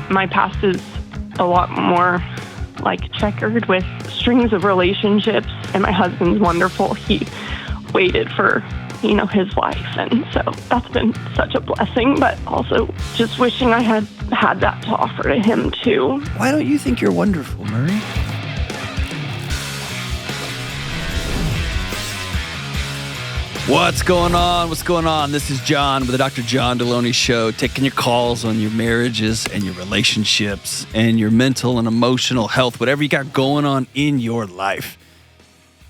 my past is a lot more like checkered with strings of relationships, and my husband's wonderful. He waited for, his life, and so that's been such a blessing, but also just wishing I had that to offer to him too. Why don't you think you're wonderful, Marie? What's going on? What's going on? This is John with the Dr. John Delony Show, taking your calls on your marriages and your relationships and your mental and emotional health, whatever you got going on in your life.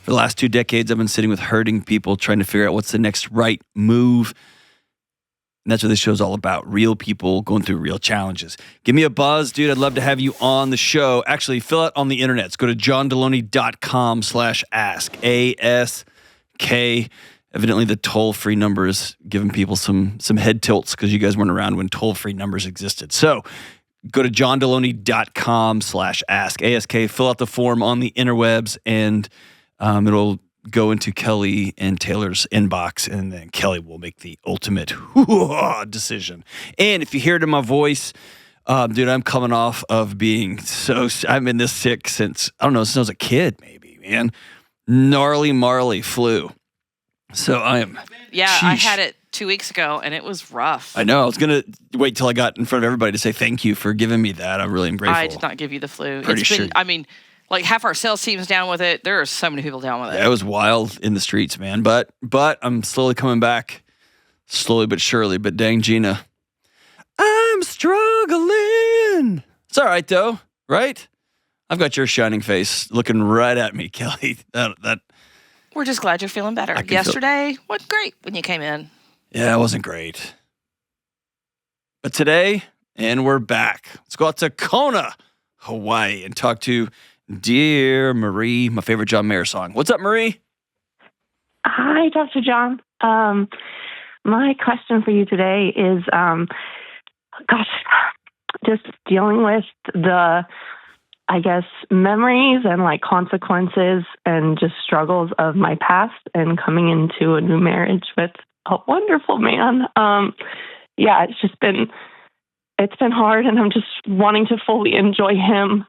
For the last 2 decades, I've been sitting with hurting people trying to figure out what's the next right move. And that's what this show's all about. Real people going through real challenges. Give me a buzz, dude. I'd love to have you on the show. Actually, fill out on the internet. Go to johndelony.com/ask. ASK. Evidently, the toll-free number is giving people some head tilts because you guys weren't around when toll-free numbers existed. So go to johndelony.com/ask. ASK. Fill out the form on the interwebs, and it'll go into Kelly and Taylor's inbox, and then Kelly will make the ultimate decision. And if you hear it in my voice, dude, I'm coming off of being I've been this sick since I was a kid, maybe, man. Gnarly Marley flu. So I am. Yeah, sheesh. I had it 2 weeks ago, and it was rough. I know. I was going to wait till I got in front of everybody to say thank you for giving me that. I'm really grateful. I did not give you the flu. Pretty It's been, sure. I mean, like half our sales team's down with it. There are so many people down with it. Yeah, it was wild in the streets, man. But I'm slowly coming back, slowly but surely. But dang, Gina, I'm struggling. It's all right, though, right? I've got your shining face looking right at me, Kelly. That We're just glad you're feeling better. Yesterday went great when you came in. Yeah, it wasn't great. But today, and we're back. Let's go out to Kona, Hawaii, and talk to Dear Marie, my favorite John Mayer song. What's up, Marie? Hi, Dr. John. My question for you today is, just dealing with the, memories and consequences and just struggles of my past and coming into a new marriage with a wonderful man. It's been hard, and I'm just wanting to fully enjoy him.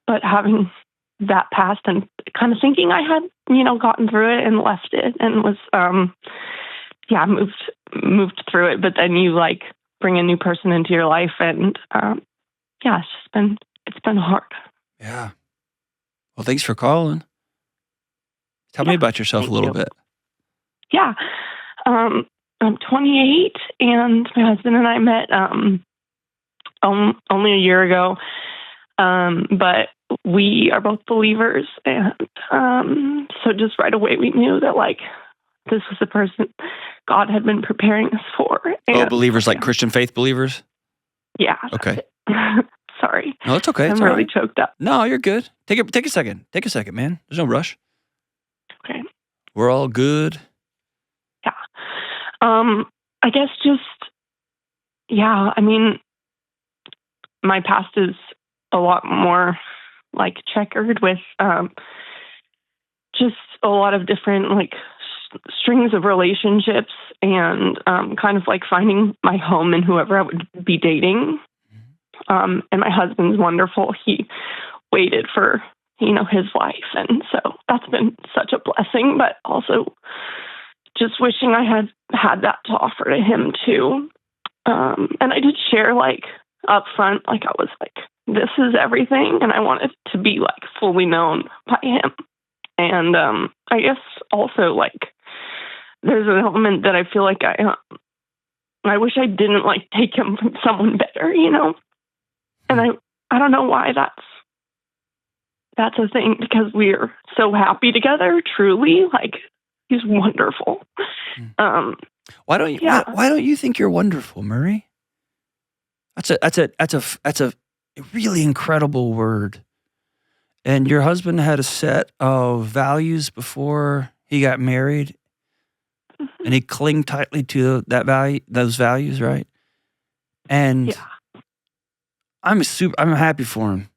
But having that past and kind of thinking I had, gotten through it and left it and was, moved through it. But then you bring a new person into your life, and it's been hard. Yeah. Well, thanks for calling. Tell me about yourself a little bit. Yeah. I'm 28, and my husband and I met only a year ago. But we are both believers, and so just right away we knew that this was the person God had been preparing us for. And, believers, like Christian faith believers? Yeah. Okay. Sorry. No, it's okay. I'm really choked up. No, you're good. Take a second. Take a second, man. There's no rush. Okay. We're all good. Yeah. I guess my past is a lot more checkered with just a lot of different strings of relationships, and kind of finding my home in whoever I would be dating. And my husband's wonderful. He waited for, his life. And so that's been such a blessing, but also just wishing I had that to offer to him too. And I did share up front, I was this is everything. And I wanted to be fully known by him. And I guess also there's an element that I feel I wish I didn't take him from someone better, And I don't know why that's a thing, because we're so happy together, truly. He's wonderful. Why don't you think you're wonderful, Marie? That's a really incredible word. And your husband had a set of values before he got married, and he clung tightly to those values, right? And yeah. I'm happy for him,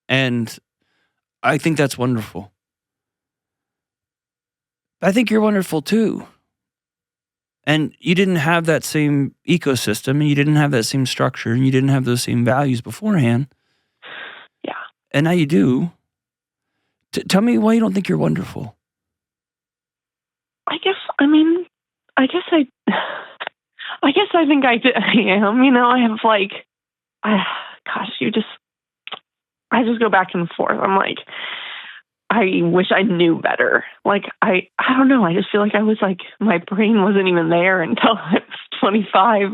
and I think that's wonderful. I think you're wonderful too. And you didn't have that same ecosystem, and you didn't have that same structure, and you didn't have those same values beforehand. Yeah. And now you do. Tell me why you don't think you're wonderful. I guess I think I am. I have I just go back and forth. I'm like, I wish I knew better. Like, I don't know. I just feel like I was like, my brain wasn't even there until I was 25,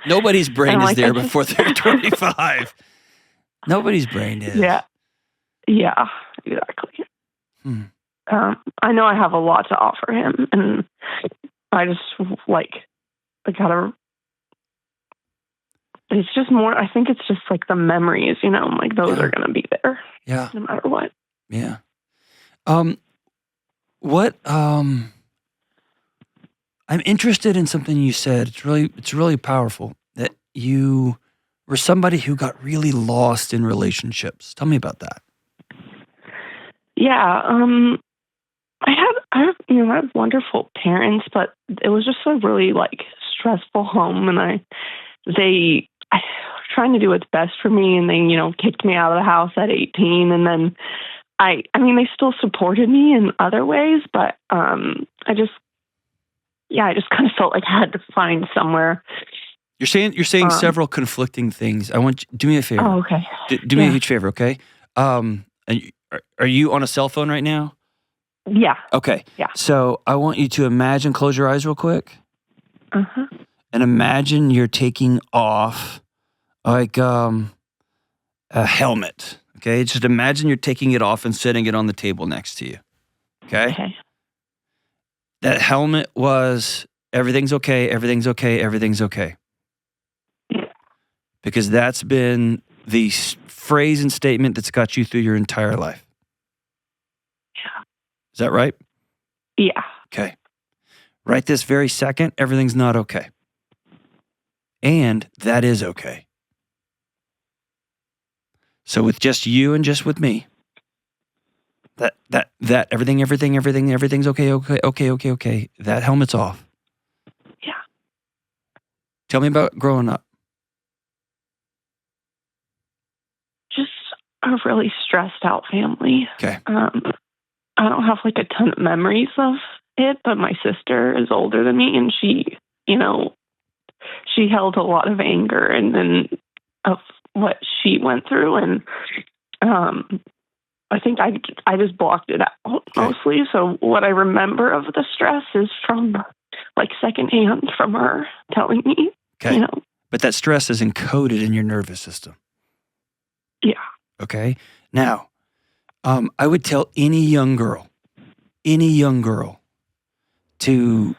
Nobody's brain is there before they're 25. Nobody's brain is. Yeah, exactly. I know I have a lot to offer him, and I just it's just more, I think it's just like the memories, like those are going to be there. Yeah. No matter what. Yeah. I'm interested in something you said. It's really powerful that you were somebody who got really lost in relationships. Tell me about that. Yeah. I have wonderful parents, but it was just a really stressful home, and they were trying to do what's best for me, and they, kicked me out of the house at 18, and then they still supported me in other ways, but I just kind of felt like I had to find somewhere. You're saying several conflicting things. I want you, do me a favor. Oh, okay. Do me a huge favor, okay? And are you on a cell phone right now? Yeah. Okay. Yeah. So I want you to close your eyes real quick. Uh-huh. And imagine you're taking off a helmet. Okay, just imagine you're taking it off and setting it on the table next to you. Okay? That helmet was everything's okay, everything's okay, everything's okay. Yeah. Because that's been the phrase and statement that's got you through your entire life. Yeah. Is that right? Yeah. Okay. Right this very second, everything's not okay. And that is okay. So with just you and just with me, that everything's okay. That helmet's off. Yeah. Tell me about growing up. Just a really stressed out family. Okay. I don't have a ton of memories of it, but my sister is older than me, and she, she held a lot of anger and then of what she went through, and I think I just blocked it out mostly. So what I remember of the stress is from secondhand from her telling me. Okay. But that stress is encoded in your nervous system. Yeah. Okay. Now, I would tell any young girl to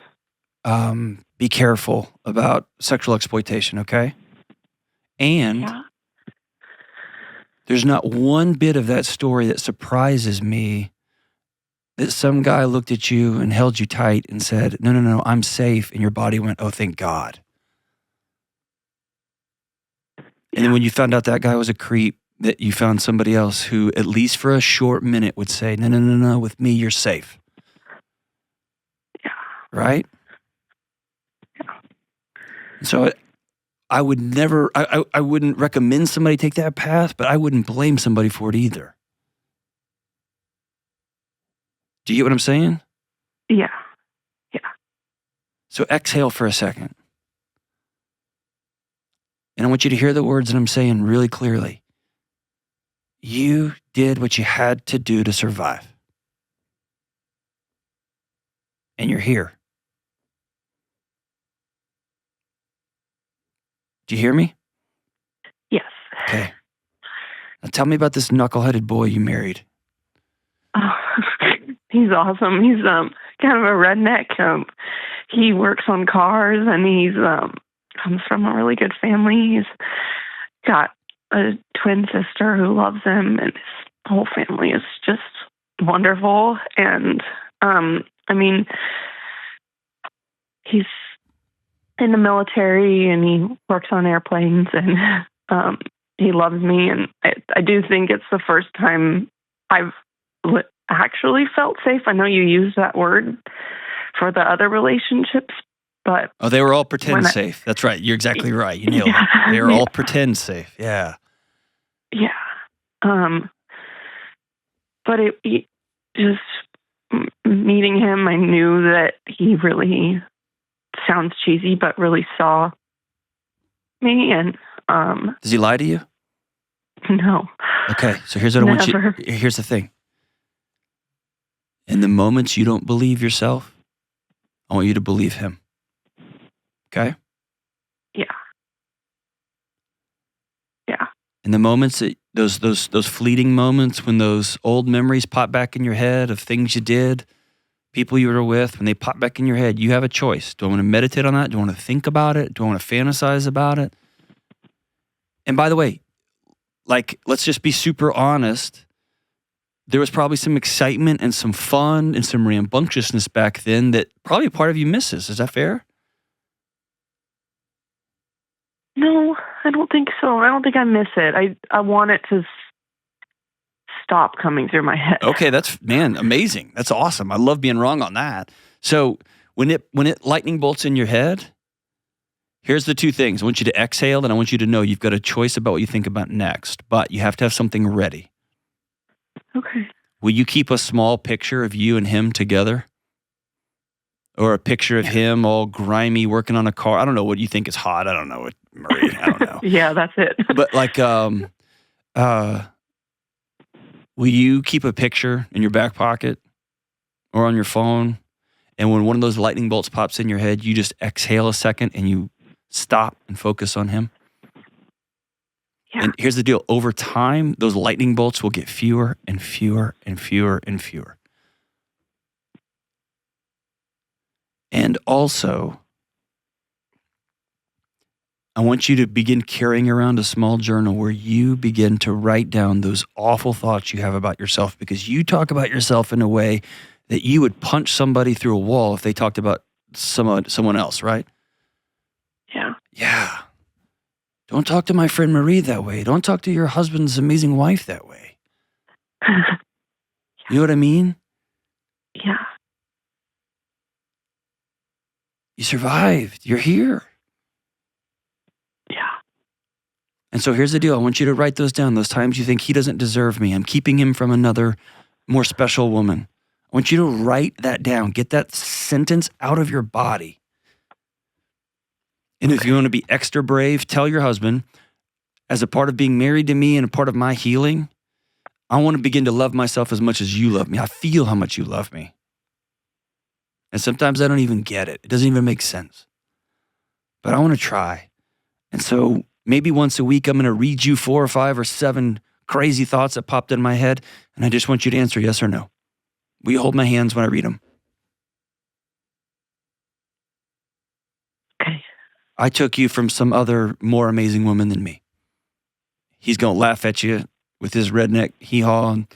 be careful about sexual exploitation. Okay. And there's not one bit of that story that surprises me that some guy looked at you and held you tight and said, no, I'm safe. And your body went, oh, thank God. And then when you found out that guy was a creep, that you found somebody else who, at least for a short minute, would say, no, with me, you're safe. Yeah. Right? Yeah. So I would never, I wouldn't recommend somebody take that path, but I wouldn't blame somebody for it either. Do you get what I'm saying? Yeah. Yeah. So exhale for a second. And I want you to hear the words that I'm saying really clearly. You did what you had to do to survive. And you're here. Do you hear me? Yes. Okay. Now tell me about this knuckleheaded boy you married. He's awesome. He's kind of a redneck. He works on cars, and he's comes from a really good family. He's got a twin sister who loves him, and his whole family is just wonderful. And he's in the military, and he works on airplanes, and he loves me. And I do think it's the first time I've actually felt safe. I know you use that word for the other relationships, But they were all pretend safe. That's right. You're exactly right. You nailed it. They were all pretend safe. Yeah. Yeah. But it just meeting him, I knew that he really sounds cheesy, but really saw me. And does he lie to you? No. Okay. So here's what I want you. Here's the thing. In the moments you don't believe yourself, I want you to believe him. Okay? Yeah. Yeah. In the moments that those fleeting moments when those old memories pop back in your head of things you did, people you were with, when they pop back in your head, you have a choice. Do I want to meditate on that? Do I want to think about it? Do I want to fantasize about it? And by the way, like, let's just be super honest. There was probably some excitement and some fun and some rambunctiousness back then that probably part of you misses. Is that fair? No, I don't think so. I don't think I miss it. I want it to stop coming through my head. Okay, that's, man, amazing. That's awesome. I love being wrong on that. So when it lightning bolts in your head, here's the two things. I want you to exhale, and I want you to know you've got a choice about what you think about next, but you have to have something ready. Okay. Will you keep a small picture of you and him together? Or a picture of him all grimy working on a car? I don't know what you think is hot. I don't know what, Marie. I don't know. Yeah, that's it. But like, will you keep a picture in your back pocket or on your phone? And when one of those lightning bolts pops in your head, you just exhale a second and you stop and focus on him? Yeah. And here's the deal. Over time, those lightning bolts will get fewer and fewer and fewer and fewer. And also, I want you to begin carrying around a small journal where you begin to write down those awful thoughts you have about yourself, because you talk about yourself in a way that you would punch somebody through a wall if they talked about someone else, right? Yeah. Yeah. Don't talk to my friend Marie that way. Don't talk to your husband's amazing wife that way. You know what I mean? Yeah. You survived. You're here. Yeah. And so here's the deal. I want you to write those down. Those times you think he doesn't deserve me. I'm keeping him from another more special woman. I want you to write that down. Get that sentence out of your body. And if you want to be extra brave, tell your husband, as a part of being married to me and a part of my healing, I want to begin to love myself as much as you love me. I feel how much you love me. And sometimes I don't even get it. It doesn't even make sense. But I want to try. And so maybe once a week, I'm going to read you 4 or 5 or 7 crazy thoughts that popped in my head. And I just want you to answer yes or no. Will you hold my hands when I read them? Okay. I took you from some other more amazing woman than me. He's going to laugh at you with his redneck hee-haw and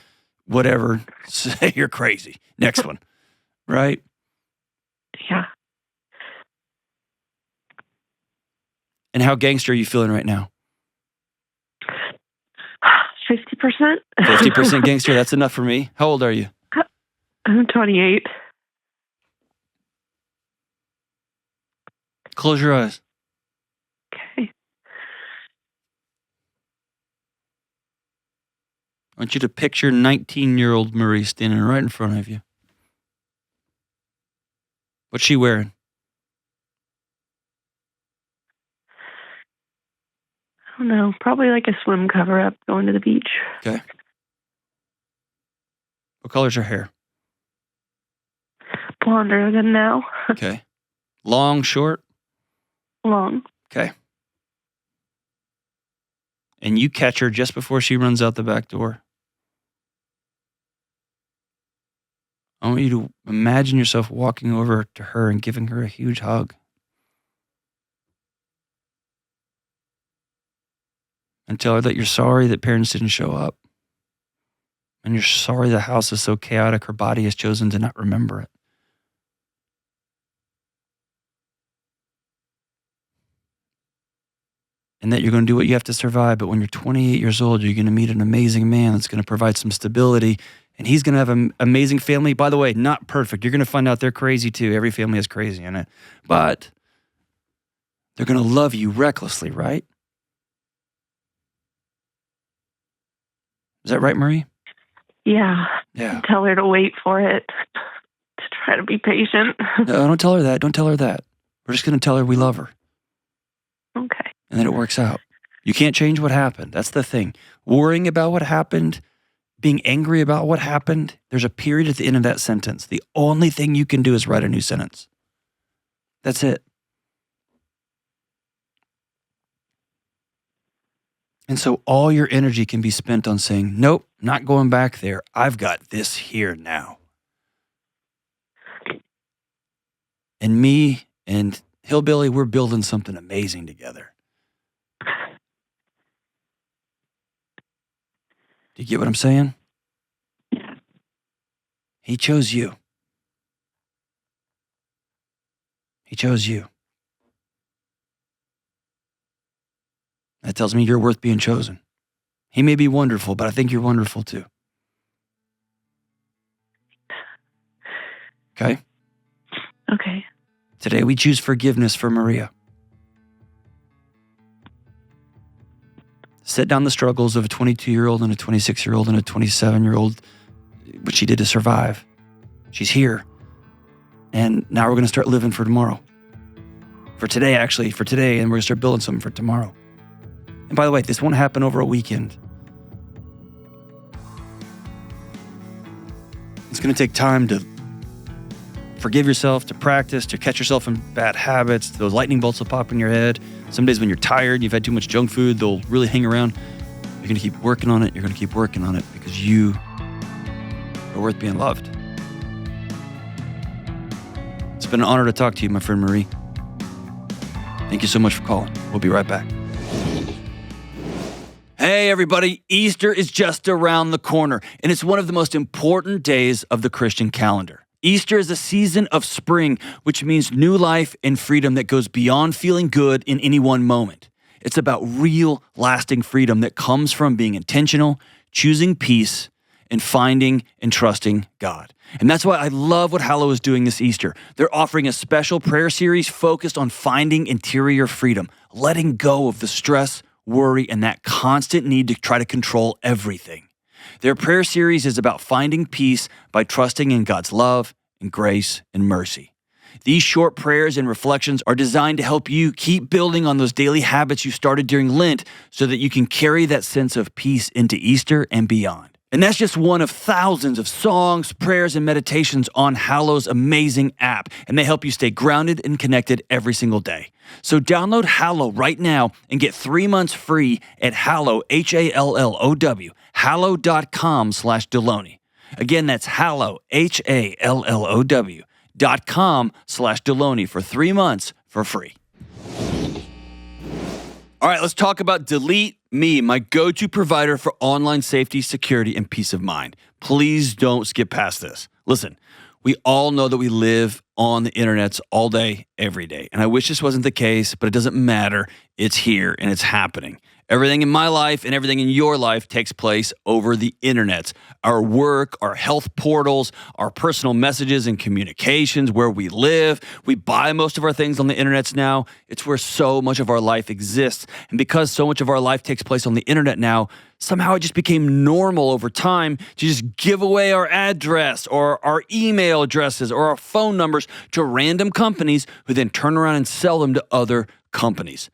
whatever. Say you're crazy. Next one. Right? Yeah. And how gangster are you feeling right now? 50%. 50% gangster, that's enough for me. How old are you? I'm 28. Close your eyes. Okay. I want you to picture 19-year-old Marie standing right in front of you. What's she wearing? I don't know. Probably like a swim cover-up going to the beach. Okay. What color's her hair? Blonder than now. Okay. Long, short? Long. Okay. And you catch her just before she runs out the back door. I want you to imagine yourself walking over to her and giving her a huge hug. And tell her that you're sorry that parents didn't show up. And you're sorry the house is so chaotic her body has chosen to not remember it. And that you're going to do what you have to survive, but when you're 28 years old, you're going to meet an amazing man that's going to provide some stability, and he's going to have an amazing family. By the way, not perfect. You're going to find out they're crazy too. Every family is crazy in it. But They're going to love you recklessly, right? Is that right, Marie? Yeah. Yeah. Tell her to wait for it, to try to be patient. No, don't tell her that. Don't tell her that. We're just going to tell her we love her. Okay. And then it works out. You can't change what happened. That's the thing. Worrying about what happened, being angry about what happened, there's a period at the end of that sentence. The only thing you can do is write a new sentence. That's it. And so all your energy can be spent on saying, nope, not going back there. I've got this here now. And me and Hillbilly, we're building something amazing together. Do you get what I'm saying? Yeah. He chose you. He chose you. That tells me you're worth being chosen. He may be wonderful, but I think you're wonderful too. Okay? Okay. Today we choose forgiveness for Maria. Set down the struggles of a 22-year-old and a 26-year-old and a 27-year-old, what she did to survive. She's here. And now we're going to start living for tomorrow. For today, and we're going to start building something for tomorrow. And by the way, this won't happen over a weekend. It's going to take time to forgive yourself, to practice, to catch yourself in bad habits. Those lightning bolts will pop in your head. Some days when you're tired, you've had too much junk food, they'll really hang around. You're going to keep working on it. You're going to keep working on it because you are worth being loved. It's been an honor to talk to you, my friend Marie. Thank you so much for calling. We'll be right back. Hey, everybody. Easter is just around the corner, and it's one of the most important days of the Christian calendar. Easter is a season of spring, which means new life and freedom that goes beyond feeling good in any one moment. It's about real, lasting freedom that comes from being intentional, choosing peace, and finding and trusting God. And that's why I love what Hallow is doing this Easter. They're offering a special prayer series focused on finding interior freedom, letting go of the stress, worry, and that constant need to try to control everything. Their prayer series is about finding peace by trusting in God's love and grace and mercy. These short prayers and reflections are designed to help you keep building on those daily habits you started during Lent so that you can carry that sense of peace into Easter and beyond. And that's just one of thousands of songs, prayers, and meditations on Hallow's amazing app, and they help you stay grounded and connected every single day. So download Hallow right now and get 3 months free at Hallow, Hallow, hallow.com/Delony. Again, that's Hallow, hallow.com/Delony for 3 months for free. All right, let's talk about Delete Me, my go-to provider for online safety, security, and peace of mind. Please don't skip past this. Listen, we all know that we live on the internets all day, every day. And I wish this wasn't the case, but it doesn't matter. It's here and it's happening. Everything in my life and everything in your life takes place over the internet. Our work, our health portals, our personal messages and communications, where we live. We buy most of our things on the internet now. It's where so much of our life exists. And because so much of our life takes place on the internet now, somehow it just became normal over time to just give away our address or our email addresses or our phone numbers to random companies who then turn around and sell them to other companies.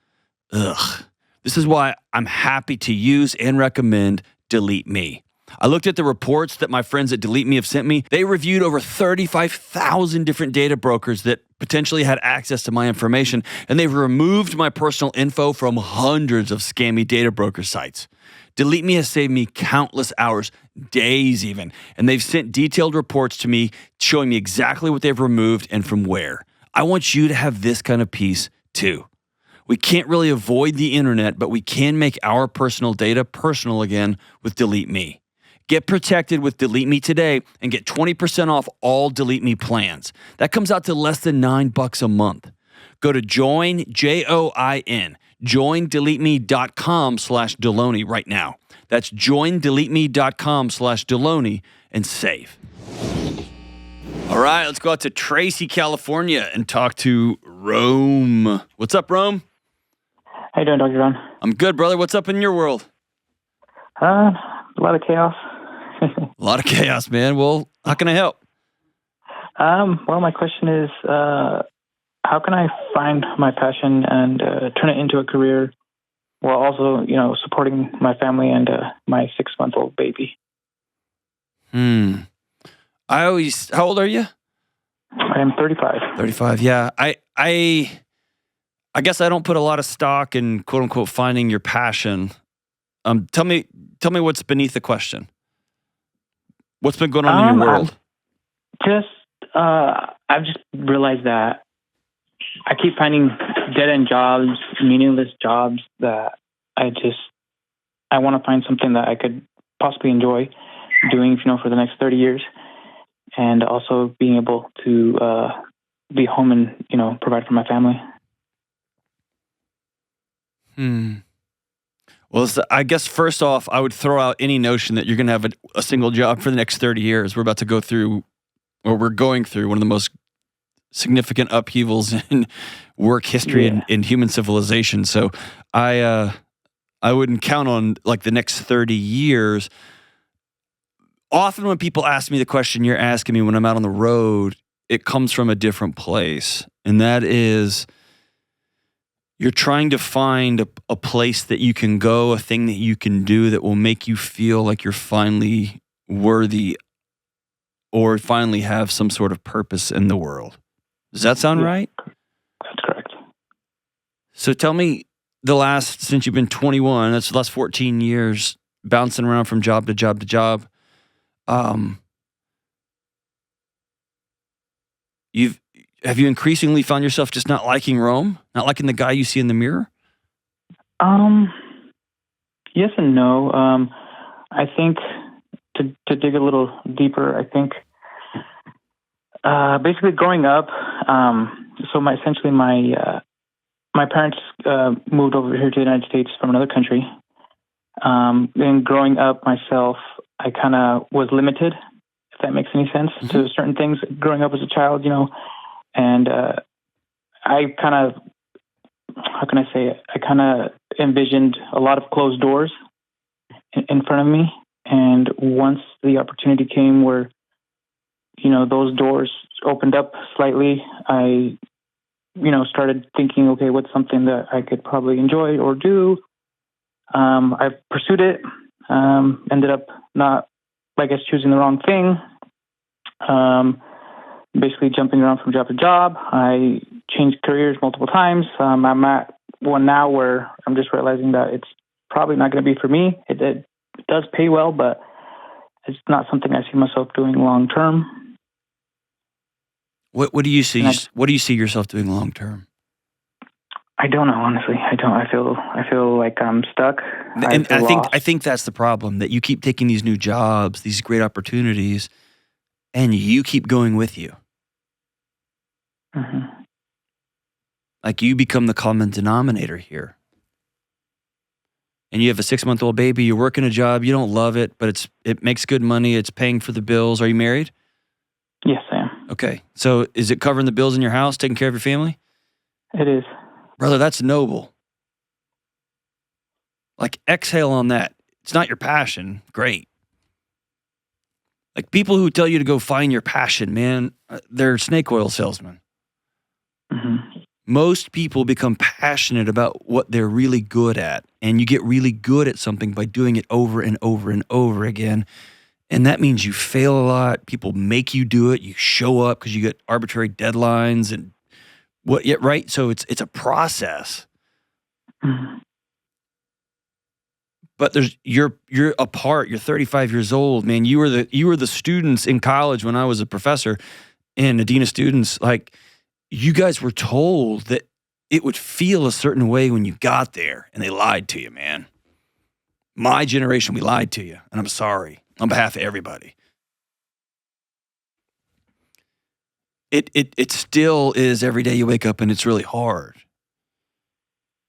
Ugh. This is why I'm happy to use and recommend Delete Me. I looked at the reports that my friends at Delete Me have sent me. They reviewed over 35,000 different data brokers that potentially had access to my information, and they've removed my personal info from hundreds of scammy data broker sites. Delete Me has saved me countless hours, days even, and they've sent detailed reports to me showing me exactly what they've removed and from where. I want you to have this kind of peace too. We can't really avoid the internet, but we can make our personal data personal again with Delete Me. Get protected with Delete Me today and get 20% off all Delete Me plans. That comes out to less than $9 a month. Go to joindeleteme.com/Delony right now. That's joindeleteme.com/Delony and save. All right, let's go out to Tracy, California, and talk to Rome. What's up, Rome? How you doing, Dr. John? I'm good, brother. What's up in your world? A lot of chaos. A lot of chaos, man. Well, how can I help? Well, my question is, how can I find my passion and turn it into a career while also, supporting my family and my 6-month-old baby? How old are you? I am 35. 35. Yeah. I guess I don't put a lot of stock in quote unquote finding your passion. Tell me what's beneath the question. What's been going on in your world? I've just realized that I keep finding dead-end jobs, meaningless jobs that I want to find something that I could possibly enjoy doing, for the next 30 years. And also being able to be home and, provide for my family. Well, I guess first off, I would throw out any notion that you're going to have a single job for the next 30 years. We're going through one of the most significant upheavals in work history in human civilization. So I wouldn't count on like the next 30 years. Often when people ask me the question you're asking me when I'm out on the road, it comes from a different place. And that is, you're trying to find a place that you can go, a thing that you can do that will make you feel like you're finally worthy or finally have some sort of purpose in the world. Does that sound right? That's correct. So tell me, since you've been 21, that's the last 14 years, bouncing around from job to job to job, have you increasingly found yourself just not liking Rome, not liking the guy you see in the mirror? Yes and no. I think to dig a little deeper, I think basically growing up, my parents moved over here to the United States from another country. And growing up myself, I kind of was limited, if that makes any sense, to certain things growing up as a child, and I kind of, how can I say it? I kind of envisioned a lot of closed doors in front of me. And once the opportunity came where, those doors opened up slightly, I, started thinking, okay, what's something that I could probably enjoy or do? I pursued it, ended up not, I guess, choosing the wrong thing. Basically jumping around from job to job. I changed careers multiple times. I'm at one now where I'm just realizing that it's probably not going to be for me. It does pay well, but it's not something I see myself doing long term. What do you see? What do you see yourself doing long term? I don't know, honestly. I don't. I feel like I'm stuck. I think that's the problem, that you keep taking these new jobs, these great opportunities, and you keep going with you. Like you become the common denominator here. And you have a 6-month-old baby, you're working a job, you don't love it, but it makes good money, it's paying for the bills. Are you married? Yes, I am. Okay. So is it covering the bills in your house, taking care of your family? It is. Brother, that's noble. Like, exhale on that. It's not your passion. Great. Like, people who tell you to go find your passion, man, they're snake oil salesmen. Most people become passionate about what they're really good at. And you get really good at something by doing it over and over and over again. And that means you fail a lot. People make you do it. You show up because you get arbitrary deadlines and right? So it's a process. But you're apart. You're 35 years old, man. You were the students in college when I was a professor and a dean of students. Like, you guys were told that it would feel a certain way when you got there, and they lied to you, man. My generation, we lied to you, and I'm sorry on behalf of everybody. It still is every day you wake up, and it's really hard.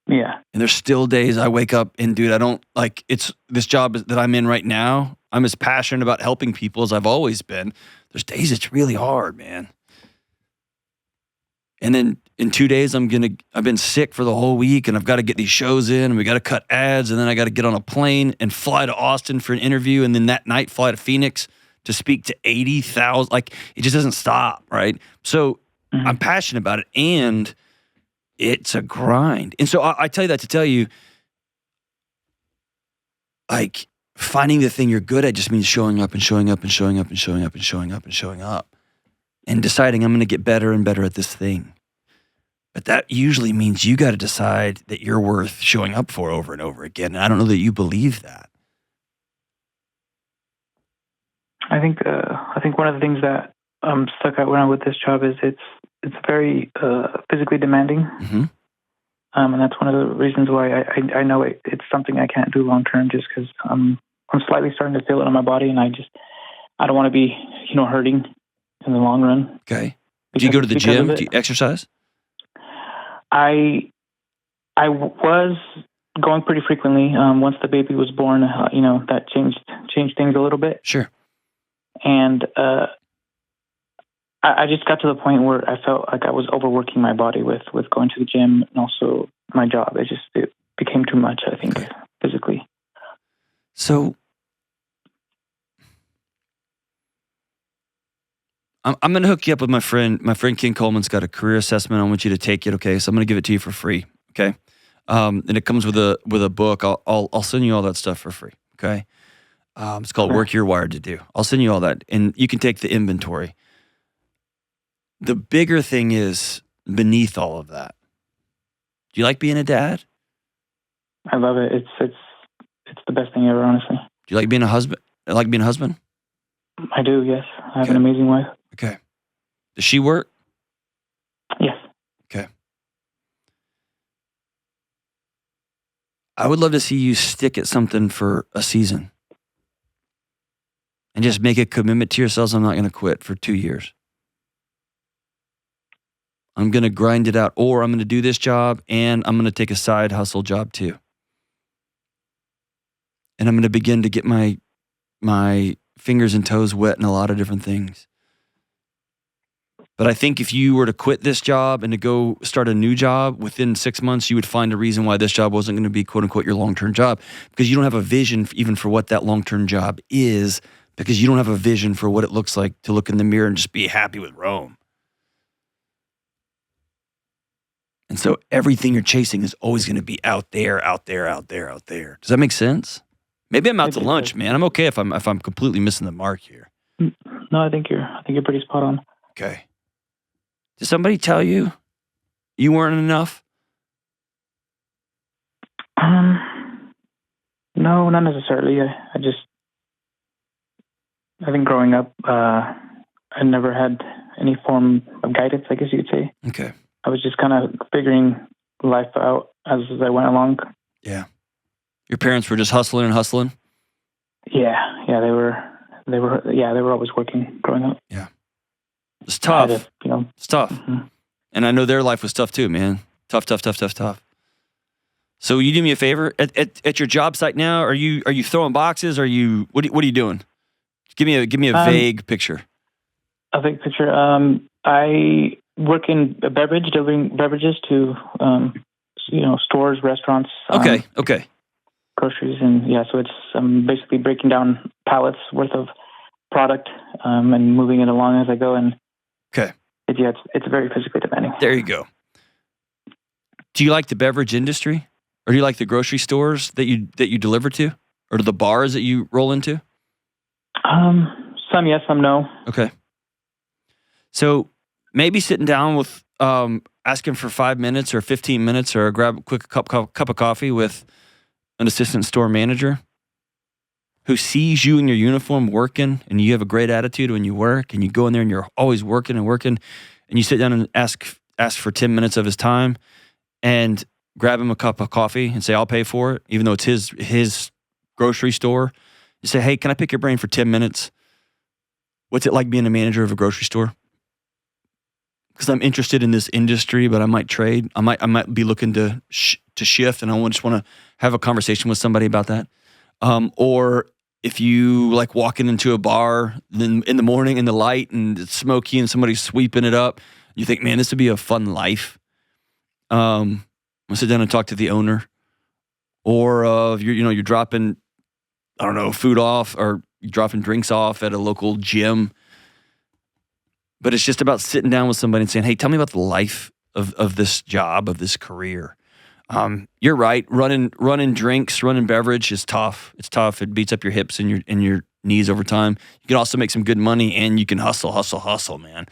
Yeah. And there's still days I wake up and, dude, I don't like, it's this job that I'm in right now. I'm as passionate about helping people as I've always been. There's days it's really hard, man. And then in 2 days, I've been sick for the whole week, and I've got to get these shows in, and we got to cut ads, and then I got to get on a plane and fly to Austin for an interview, and then that night fly to Phoenix to speak to 80,000. Like, it just doesn't stop, right? So I'm passionate about it, and it's a grind. And so I tell you that to tell you, like, finding the thing you're good at just means showing up and showing up and showing up and showing up and showing up and showing up. And deciding I'm going to get better and better at this thing. But that usually means you got to decide that you're worth showing up for over and over again. And I don't know that you believe that. I think one of the things that stuck out when I'm with this job is it's very physically demanding. Mm-hmm. And that's one of the reasons why I know it's something I can't do long term, just because I'm slightly starting to feel it in my body, and I don't want to be hurting in the long run. Okay. Do you go to the gym? Do you exercise? I was going pretty frequently. Once the baby was born, that changed things a little bit. Sure. And I just got to the point where I felt like I was overworking my body with going to the gym and also my job. It became too much, I think, physically. So I'm going to hook you up with my friend. My friend Ken Coleman's got a career assessment. I want you to take it, okay? So I'm going to give it to you for free, okay? And it comes with a book. I'll send you all that stuff for free, okay? It's called Work You're Wired to Do. I'll send you all that, and you can take the inventory. The bigger thing is beneath all of that. Do you like being a dad? I love it. It's the best thing ever, honestly. Do you like being a husband? I do, yes. I have an amazing wife. Okay. Does she work? Yes. Okay. I would love to see you stick at something for a season and just make a commitment to yourselves. I'm not going to quit for 2 years. I'm going to grind it out, or I'm going to do this job and I'm going to take a side hustle job too. And I'm going to begin to get my fingers and toes wet in a lot of different things. But I think if you were to quit this job and to go start a new job, within 6 months, you would find a reason why this job wasn't going to be, quote unquote, your long-term job, because you don't have a vision even for what that long-term job is, because you don't have a vision for what it looks like to look in the mirror and just be happy with Rome. And so everything you're chasing is always going to be out there, out there, out there, out there. Does that make sense? Maybe I'm out to lunch, man. I'm okay if I'm completely missing the mark here. No, I think you're pretty spot on. Okay. Did somebody tell you weren't enough? No, not necessarily. I think growing up, I never had any form of guidance, I guess you could say. Okay. I was just kind of figuring life out as I went along. Yeah. Your parents were just hustling and hustling? Yeah, they were always working growing up. Yeah. It's tough. It's tough. Mm-hmm. And I know their life was tough too, man. Tough. So you do me a favor at your job site now. Are you throwing boxes? What are you doing? Give me a vague picture. A vague picture. I work in a delivering beverages to stores, restaurants. Okay. Groceries, and so I'm basically breaking down pallets worth of product and moving it along as I go. And okay, it's very physically demanding. There you go. Do you like the beverage industry, or do you like the grocery stores that you deliver to, or the bars that you roll into? Some yes, some no. Okay. So maybe sitting down with asking for 5 minutes or 15 minutes, or grab a quick cup of coffee with an assistant store manager who sees you in your uniform working, and you have a great attitude when you work, and you go in there and you're always working, and you sit down and ask for 10 minutes of his time and grab him a cup of coffee and say, I'll pay for it, even though it's his grocery store. You say, hey, can I pick your brain for 10 minutes? What's it like being a manager of a grocery store? Because I'm interested in this industry, but I might trade. I might be looking to shift, and I just want to have a conversation with somebody about that. Or if you like walking into a bar in the morning in the light and it's smoky and somebody's sweeping it up, you think, man, this would be a fun life. I'll sit down and talk to the owner. Or you're dropping, I don't know, food off or you're dropping drinks off at a local gym. But it's just about sitting down with somebody and saying, hey, tell me about the life of this job, of this career. You're right. Running drinks, running beverage is tough. It's tough. It beats up your hips and your knees over time. You can also make some good money and you can hustle, man.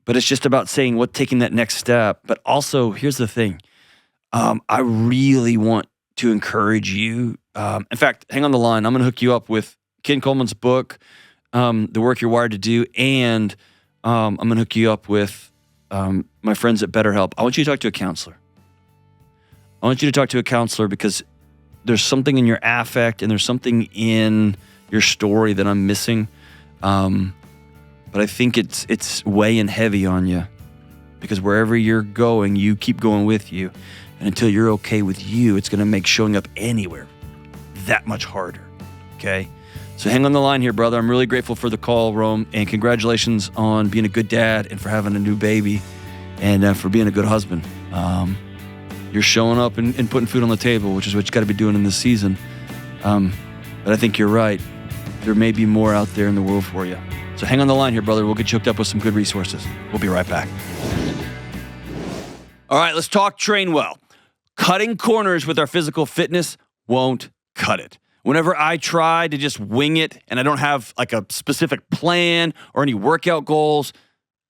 But it's just about saying taking that next step. But also, here's the thing. I really want to encourage you. In fact, hang on the line. I'm going to hook you up with Ken Coleman's book, The Work You're Wired to Do, and I'm going to hook you up with my friends at Betterhelp. I want you to talk to a counselor. I want you to talk to a counselor because there's something in your affect and there's something in your story that I'm missing. But I think it's weighing heavy on you because wherever you're going, you keep going with you. And until you're okay with you, it's going to make showing up anywhere that much harder. Okay? So hang on the line here, brother. I'm really grateful for the call, Rome, and congratulations on being a good dad and for having a new baby and for being a good husband. You're showing up and putting food on the table, which is what you got to be doing in this season. But I think you're right. There may be more out there in the world for you. So hang on the line here, brother. We'll get you hooked up with some good resources. We'll be right back. All right, let's talk Trainwell. Cutting corners with our physical fitness won't cut it. Whenever I try to just wing it and I don't have like a specific plan or any workout goals,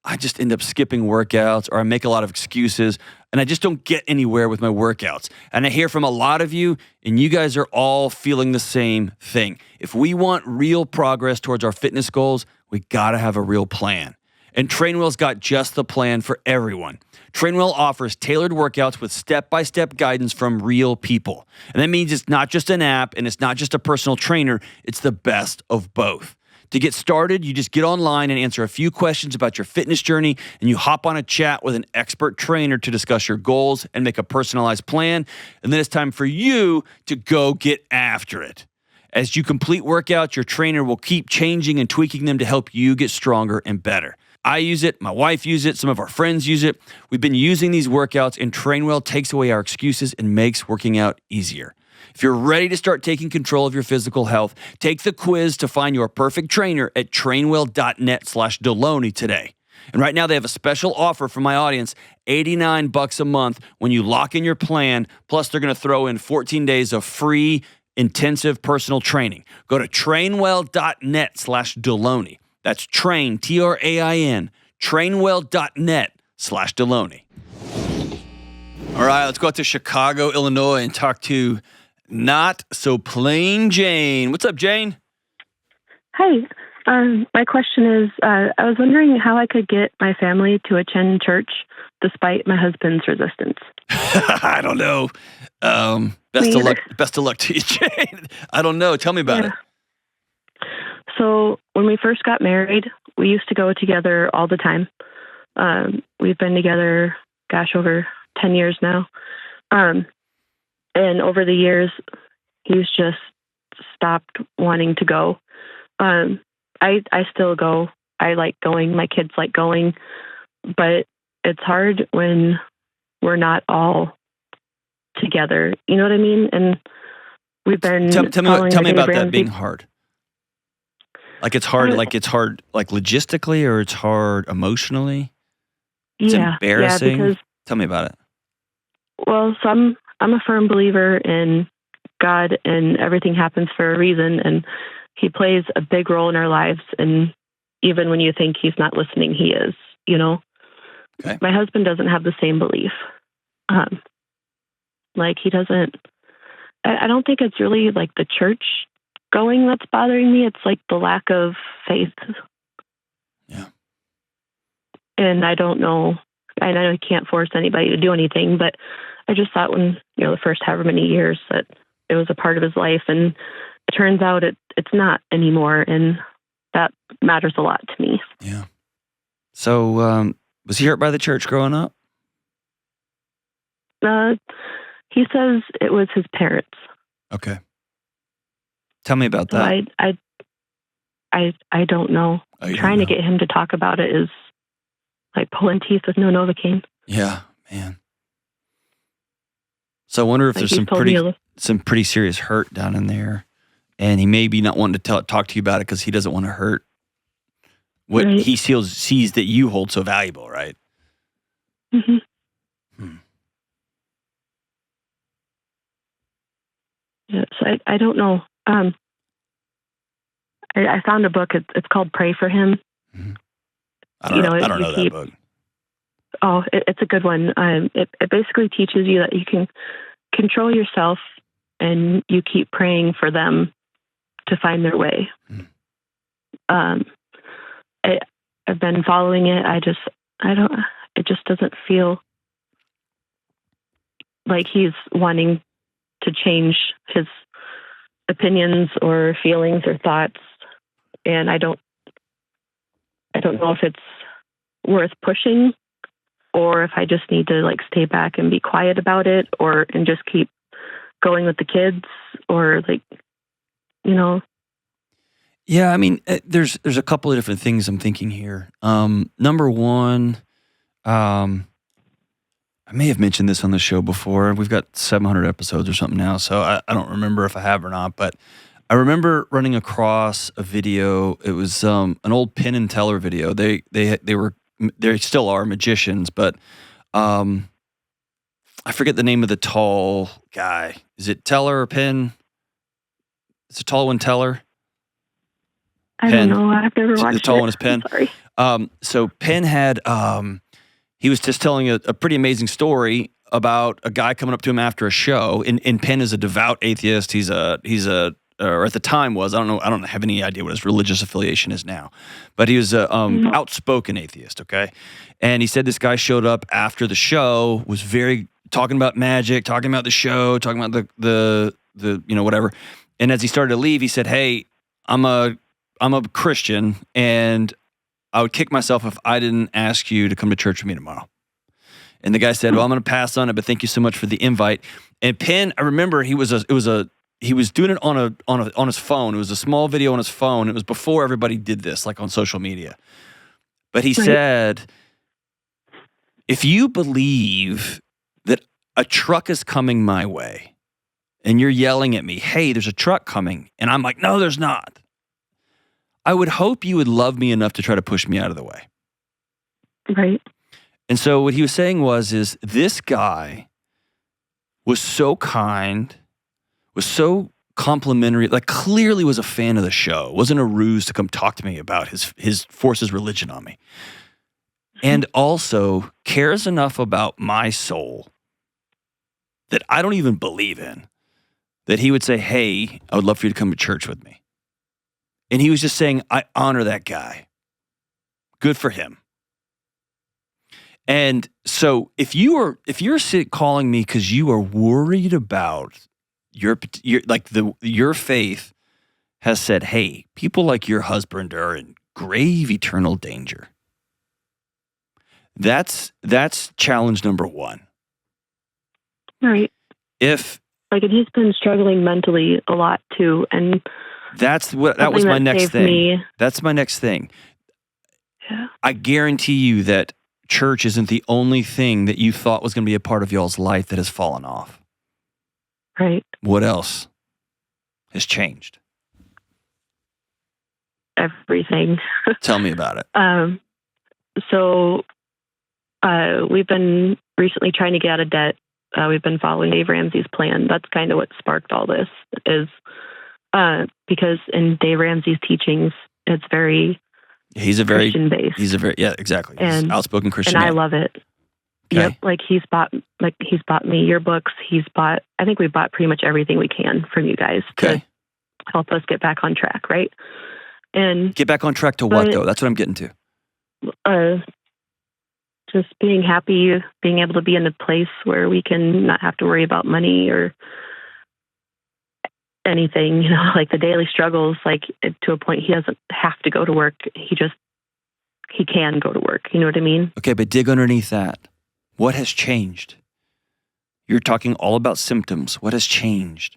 I just end up skipping workouts or I make a lot of excuses and I just don't get anywhere with my workouts. And I hear from a lot of you and you guys are all feeling the same thing. If we want real progress towards our fitness goals, we got to have a real plan. And Trainwell's got just the plan for everyone. Trainwell offers tailored workouts with step-by-step guidance from real people. And that means it's not just an app and it's not just a personal trainer, it's the best of both. To get started, you just get online and answer a few questions about your fitness journey, and you hop on a chat with an expert trainer to discuss your goals and make a personalized plan. And then it's time for you to go get after it. As you complete workouts, your trainer will keep changing and tweaking them to help you get stronger and better. I use it. My wife uses it. Some of our friends use it. We've been using these workouts, and Trainwell takes away our excuses and makes working out easier. If you're ready to start taking control of your physical health, take the quiz to find your perfect trainer at trainwell.net/Delony today. And right now they have a special offer for my audience, $89 a month when you lock in your plan. Plus they're going to throw in 14 days of free intensive personal training. Go to trainwell.net/Delony. That's train, Train, trainwell.net/Delony. All right, let's go out to Chicago, Illinois and talk to Not So Plain Jane. What's up, Jane? Hi. My question is, I was wondering how I could get my family to attend church despite my husband's resistance. I don't know. Best of luck to you, Jane. I don't know. Tell me about it. So when we first got married, we used to go together all the time. We've been together, over 10 years now. And over the years, he's just stopped wanting to go. I still go. I like going. My kids like going. But it's hard when we're not all together. You know what I mean? And we've been Tell me about that being hard. Like it's hard, like logistically, or it's hard emotionally? It's embarrassing. Yeah, because, tell me about it. Well, so I'm a firm believer in God and everything happens for a reason, and he plays a big role in our lives, and even when you think he's not listening, he is, you know? Okay. My husband doesn't have the same belief. He doesn't, I don't think it's really like the church going that's bothering me. It's like the lack of faith. Yeah. And I don't know, I know I can't force anybody to do anything, but I just thought when, the first however many years that it was a part of his life, and it turns out it's not anymore, and that matters a lot to me. Yeah. So, was he hurt by the church growing up? He says it was his parents. Okay. Tell me about So that. I don't know. Trying to get him to talk about it is like pulling teeth with no Novocaine. Yeah, man. So I wonder if there's some pretty serious hurt down in there, and he may be not wanting to talk to you about it because he doesn't want to hurt what he sees that you hold so valuable, right? Mm-hmm. Yeah, so I don't know. I found a book. It's called Pray for Him. Mm-hmm. I don't know that book. Oh, it's a good one. It basically teaches you that you can control yourself and you keep praying for them to find their way. Mm. I've been following it. It just doesn't feel like he's wanting to change his opinions or feelings or thoughts. And I don't know if it's worth pushing or if I just need to like stay back and be quiet about it and just keep going with the kids or like, you know. Yeah, I mean, there's a couple of different things I'm thinking here. Number one, I may have mentioned this on the show before. We've got 700 episodes or something now, so I don't remember if I have or not, but I remember running across a video. It was an old Penn and Teller video. They still are magicians, but I forget the name of the tall guy. Is it Teller or Penn? Is the tall one Teller? I don't know. I've never watched it. The tall one is Penn. Sorry. So Penn had he was just telling a pretty amazing story about a guy coming up to him after a show. And Penn is a devout atheist. He's a or at the time was, I don't have any idea what his religious affiliation is now, but he was a outspoken atheist, okay? And he said this guy showed up after the show, was very talking about magic, talking about the show, talking about the whatever. And as he started to leave, he said, "Hey, I'm a Christian, and I would kick myself if I didn't ask you to come to church with me tomorrow." And the guy said, "Well, I'm going to pass on it, but thank you so much for the invite." And Penn, I remember he was doing it on his phone. It was a small video on his phone. It was before everybody did this, like on social media. But he said, if you believe that a truck is coming my way and you're yelling at me, "Hey, there's a truck coming," and I'm like, "No, there's not," I would hope you would love me enough to try to push me out of the way. Right. And so what he was saying is this guy was so kind, was so complimentary, like clearly was a fan of the show. It wasn't a ruse to come talk to me about his force his religion on me. And also cares enough about my soul that I don't even believe in, that he would say, "Hey, I would love for you to come to church with me." And he was just saying, I honor that guy. Good for him. And so if you're calling me because you are worried about your faith has said, "Hey, people like your husband are in grave eternal danger," that's challenge number one. Right. And he's been struggling mentally a lot too, and that was my next thing. That's my next thing. Yeah. I guarantee you that church isn't the only thing that you thought was going to be a part of y'all's life that has fallen off. Right. What else has changed? Everything. Tell me about it. So we've been recently trying to get out of debt. We've been following Dave Ramsey's plan. That's kind of what sparked all this, is because in Dave Ramsey's teachings, it's very Christian-based. Exactly. He's an outspoken Christian. And I love it. Okay. Yep. He's bought me your books. I think we've bought pretty much everything we can from you guys to help us get back on track, right? And get back on track to what, though? That's what I'm getting to. Just being happy, being able to be in a place where we can not have to worry about money or anything, like the daily struggles, like to a point he doesn't have to go to work. He can go to work. You know what I mean? Okay, but dig underneath that. What has changed? You're talking all about symptoms. What has changed?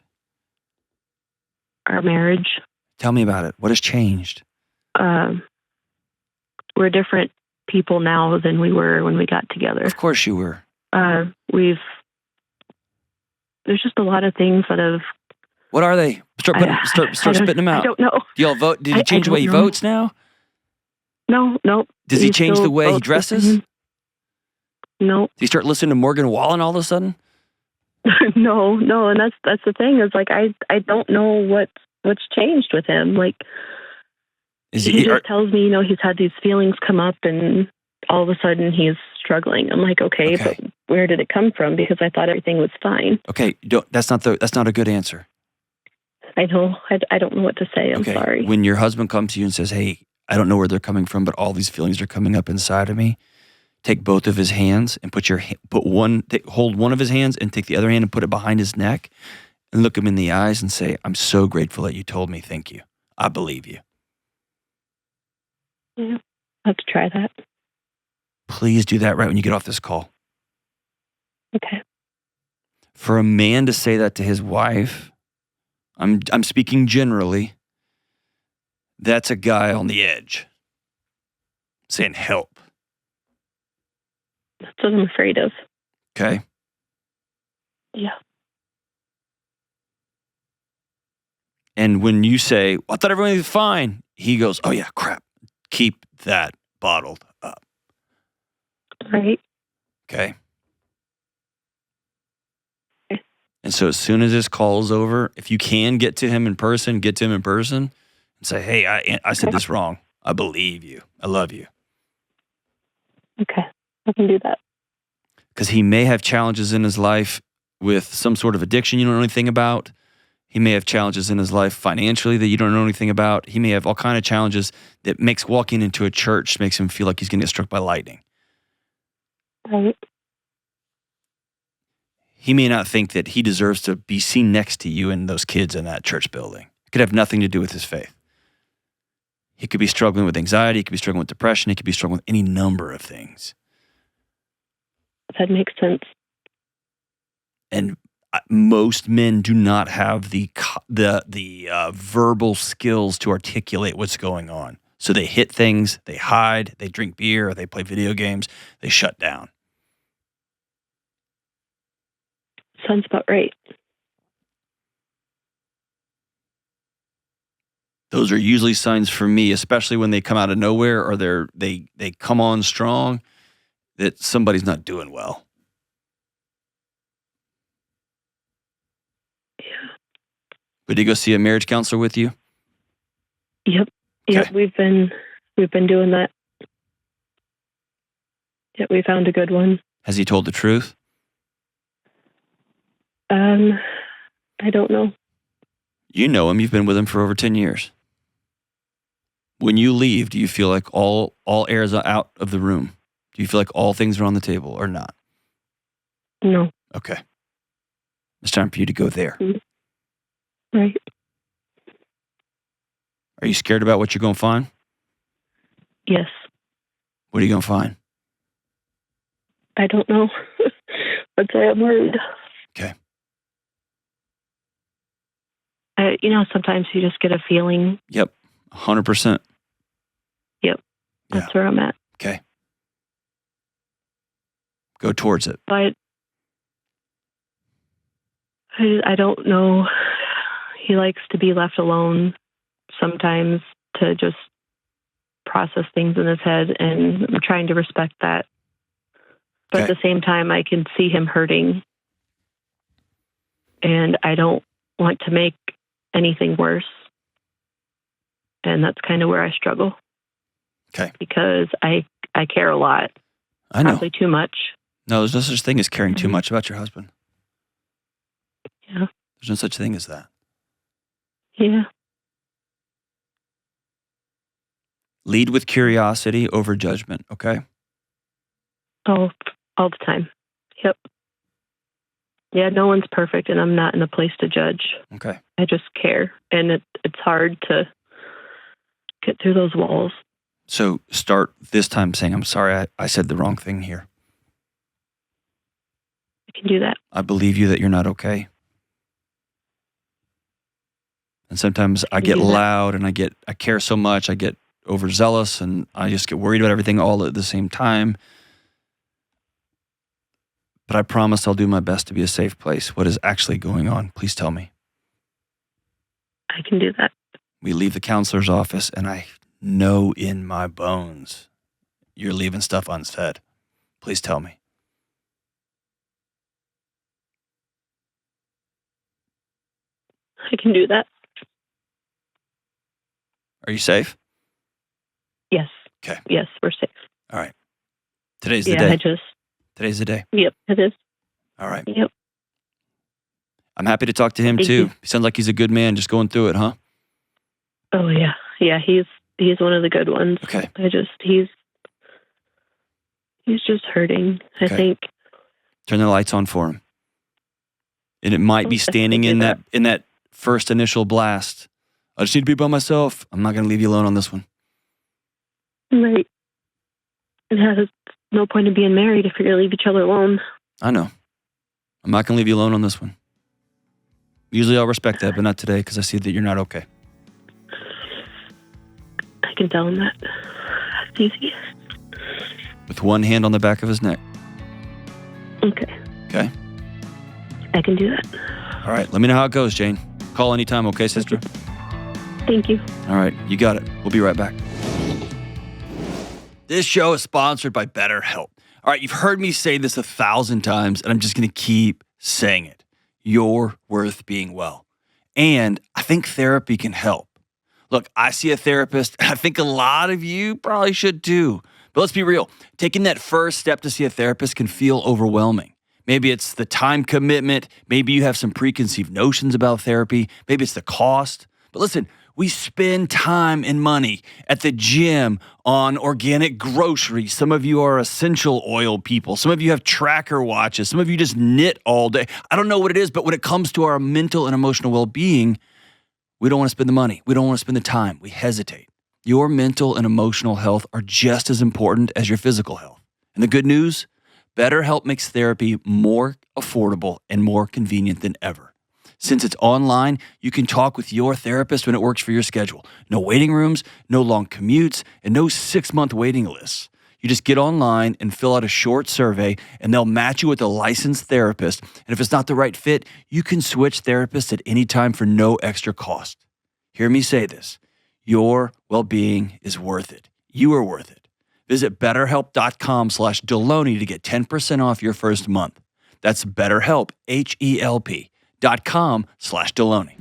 our marriage. Tell me about it. What has changed? We're different people now than we were when we got together. Of course you were. There's just a lot of things that have. What are they? Start spitting them out. I don't know. Do y'all vote? Did he change the way he votes now? No. Does he change the way he dresses? No. Does he start listening to Morgan Wallen all of a sudden? No, and that's the thing is like I don't know what's changed with him. Like he just tells me, he's had these feelings come up and all of a sudden he's struggling. I'm like, okay, but where did it come from? Because I thought everything was fine. Okay, that's not a good answer. I know. I don't know what to say. I'm sorry. When your husband comes to you and says, "Hey, I don't know where they're coming from, but all these feelings are coming up inside of me," take both of his hands and hold one of his hands and take the other hand and put it behind his neck and look him in the eyes and say, "I'm so grateful that you told me. Thank you. I believe you." Yeah, I'll have to try that. Please do that right when you get off this call. Okay. For a man to say that to his wife, I'm speaking generally, that's a guy on the edge saying help. That's what I'm afraid of. Okay. Yeah. And when you say, "I thought everything was fine," he goes, "Oh yeah, crap. Keep that bottled up." Right. Okay. And so as soon as this call is over, if you can get to him in person and say, "Hey, I said this wrong. I believe you. I love you." Okay. I can do that. Because he may have challenges in his life with some sort of addiction you don't know anything about. He may have challenges in his life financially that you don't know anything about. He may have all kinds of challenges that makes walking into a church makes him feel like he's going to get struck by lightning. Right. He may not think that he deserves to be seen next to you and those kids in that church building. It could have nothing to do with his faith. He could be struggling with anxiety. He could be struggling with depression. He could be struggling with any number of things. That makes sense. And most men do not have the verbal skills to articulate what's going on. So they hit things, they hide, they drink beer, or they play video games, they shut down. Sounds about right. Those are usually signs for me, especially when they come out of nowhere or they come on strong, that somebody's not doing well. Yeah. But did you go see a marriage counselor with you? Yep. Okay. Yep. We've been doing that. Yep. We found a good one. Has he told the truth? I don't know. You know him. You've been with him for over 10 years. When you leave, do you feel like all air is out of the room? Do you feel like all things are on the table or not? No. Okay. It's time for you to go there. Right. Are you scared about what you're going to find? Yes. What are you going to find? I don't know. I'd say I'm worried. Okay. Sometimes you just get a feeling. Yep. 100%. Yep. That's where I'm at. Okay. Go towards it. But I don't know. He likes to be left alone sometimes to just process things in his head, and I'm trying to respect that. But at the same time, I can see him hurting, and I don't want to make anything worse. And that's kind of where I struggle. Okay. Because I care a lot. I know. Probably too much. No, there's no such thing as caring too much about your husband. Yeah. There's no such thing as that. Yeah. Lead with curiosity over judgment, okay? Oh, all the time. Yep. Yeah, no one's perfect, and I'm not in a place to judge. Okay. I just care, and it's hard to get through those walls. So start this time saying, "I'm sorry, I said the wrong thing here. I can do that. I believe you that you're not okay. And sometimes I get loud and I care so much, I get overzealous, and I just get worried about everything all at the same time. But I promise I'll do my best to be a safe place. What is actually going on? Please tell me. I can do that. We leave the counselor's office, and I know in my bones you're leaving stuff unsaid. Please tell me. I can do that. Are you safe? Yes. Okay. Yes, we're safe. All right. Today's the day. Yeah, Today's the day. Yep, it is. All right. Yep. I'm happy to talk to him, too. He sounds like he's a good man just going through it, huh? Oh, yeah. Yeah, he's one of the good ones. Okay. He's just hurting, I think. Turn the lights on for him. And it might be standing in that first initial blast. I just need to be by myself. I'm not going to leave you alone on this one. Right. It has no point in being married if you're going to leave each other alone. I know. I'm not going to leave you alone on this one. Usually I'll respect that, but not today because I see that you're not okay. I can tell him that. It's easy. With one hand on the back of his neck. Okay. Okay? I can do that. All right. Let me know how it goes, Jane. Call anytime, okay, sister? Thank you. All right. You got it. We'll be right back. This show is sponsored by Betterhelp. All right. You've heard me say this 1,000 times, and I'm just going to keep saying it. You're worth being well. And I think therapy can help. Look, I see a therapist, and I think a lot of you probably should too. But let's be real. Taking that first step to see a therapist can feel overwhelming. Maybe it's the time commitment. Maybe you have some preconceived notions about therapy. Maybe it's the cost. But listen, we spend time and money at the gym on organic groceries. Some of you are essential oil people. Some of you have tracker watches. Some of you just knit all day. I don't know what it is, but when it comes to our mental and emotional well-being, we don't want to spend the money. We don't want to spend the time. We hesitate. Your mental and emotional health are just as important as your physical health. And the good news, Betterhelp makes therapy more affordable and more convenient than ever. Since it's online, you can talk with your therapist when it works for your schedule. No waiting rooms, no long commutes, and no 6-month waiting lists. You just get online and fill out a short survey, and they'll match you with a licensed therapist. And if it's not the right fit, you can switch therapists at any time for no extra cost. Hear me say this. Your well-being is worth it. You are worth it. Visit betterhelp.com/Delony to get 10% off your first month. That's BetterHelp, HELP.com/Delony.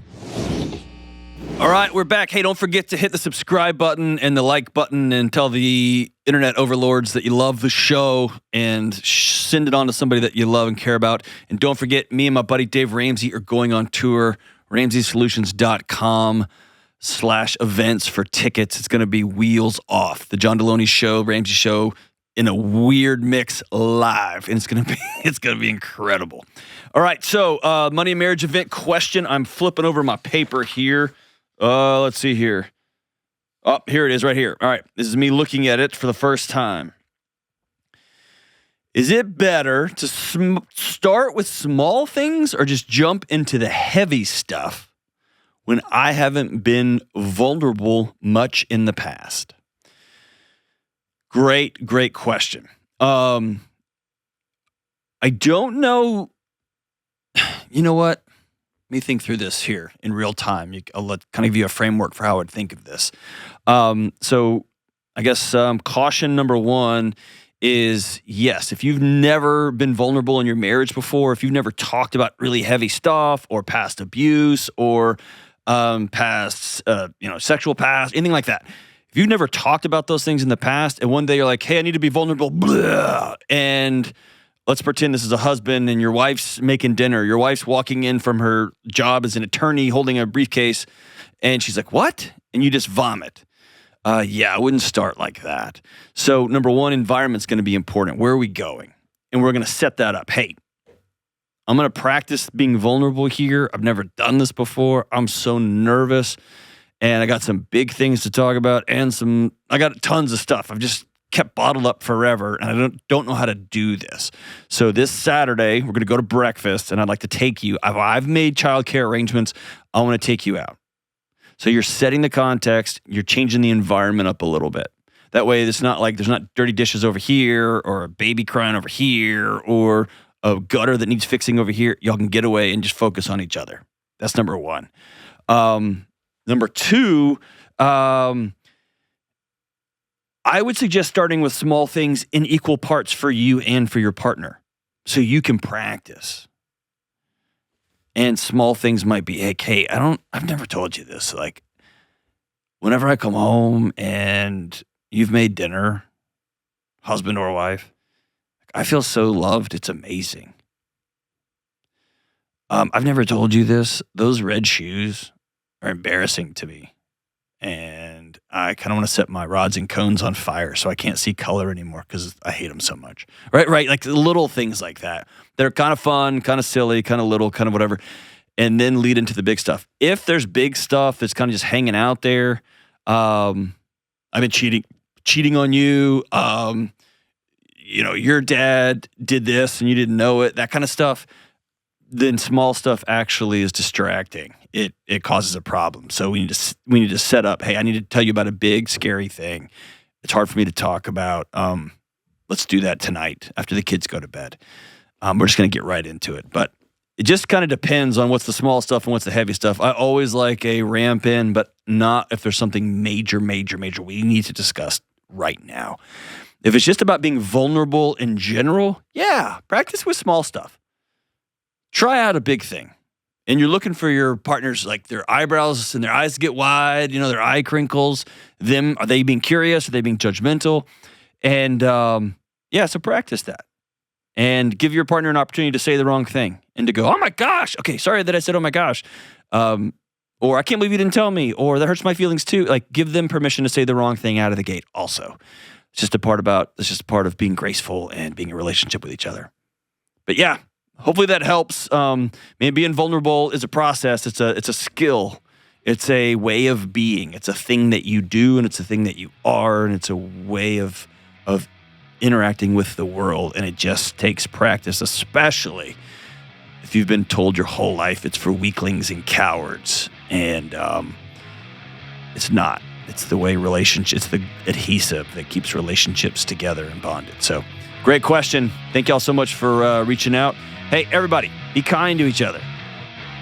All right, we're back. Hey, don't forget to hit the subscribe button and the like button and tell the internet overlords that you love the show and send it on to somebody that you love and care about. And don't forget, me and my buddy Dave Ramsey are going on tour, RamseySolutions.com/events for tickets. It's going to be wheels off. The John Delony Show, Ramsey Show, in a weird mix live, and it's going to be incredible. All right, so money and marriage event question. I'm flipping over my paper here. Let's see here. Oh, here it is right here. All right, this is me looking at it for the first time. Is it better to start with small things or just jump into the heavy stuff when I haven't been vulnerable much in the past? Great question. I don't know. You know what? Let me think through this here in real time. I'll kind of give you a framework for how I would think of this. So I guess caution number one is, yes, if you've never been vulnerable in your marriage before, if you've never talked about really heavy stuff or past abuse or past, sexual past, anything like that. If you've never talked about those things in the past and one day you're like, hey, I need to be vulnerable, blah, and let's pretend this is a husband and your wife's making dinner. Your wife's walking in from her job as an attorney holding a briefcase and she's like, what? And you just vomit. I wouldn't start like that. So number one, environment's going to be important. Where are we going? And we're going to set that up. Hey, I'm going to practice being vulnerable here. I've never done this before. I'm so nervous. And I got some big things to talk about and I got tons of stuff. I've just kept bottled up forever and I don't know how to do this. So this Saturday, we're going to go to breakfast and I'd like to take you. I've made childcare arrangements. I want to take you out. So you're setting the context, you're changing the environment up a little bit. That way it's not like there's not dirty dishes over here or a baby crying over here or a gutter that needs fixing over here. Y'all can get away and just focus on each other. That's number one. Number two, I would suggest starting with small things in equal parts for you and for your partner so you can practice. And small things might be, hey, I've never told you this. Like, whenever I come home and you've made dinner, husband or wife, I feel so loved. It's amazing. I've never told you this. Those red shoes are embarrassing to me. And I kind of want to set my rods and cones on fire so I can't see color anymore because I hate them so much. Right. Like little things like that. They're kind of fun, kind of silly, kind of little, kind of whatever. And then lead into the big stuff. If there's big stuff that's kind of just hanging out there, I've been cheating on you. Your dad did this and you didn't know it, that kind of stuff. Then small stuff actually is distracting. It causes a problem. So we need to set up, hey, I need to tell you about a big, scary thing. It's hard for me to talk about. Let's do that tonight after the kids go to bed. We're just going to get right into it. But it just kind of depends on what's the small stuff and what's the heavy stuff. I always like a ramp in, but not if there's something major we need to discuss right now. If it's just about being vulnerable in general, yeah, practice with small stuff. Try out a big thing. And you're looking for your partners, like their eyebrows and their eyes get wide, their eye crinkles. Are they being curious? Are they being judgmental? And so practice that. And give your partner an opportunity to say the wrong thing and to go, oh my gosh, okay, sorry that I said oh my gosh. Or I can't believe you didn't tell me, or that hurts my feelings too. Like, give them permission to say the wrong thing out of the gate also. It's just a part of being graceful and being in a relationship with each other. But yeah, hopefully that helps. Maybe being vulnerable is a process. It's a skill. It's a way of being. It's a thing that you do, and it's a thing that you are, and it's a way of interacting with the world. And it just takes practice, especially if you've been told your whole life it's for weaklings and cowards. And it's not. It's the way it's the adhesive that keeps relationships together and bonded. So, great question. Thank y'all so much for reaching out. Hey, everybody, be kind to each other.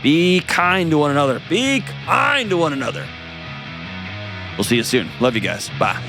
Be kind to one another. Be kind to one another. We'll see you soon. Love you guys. Bye.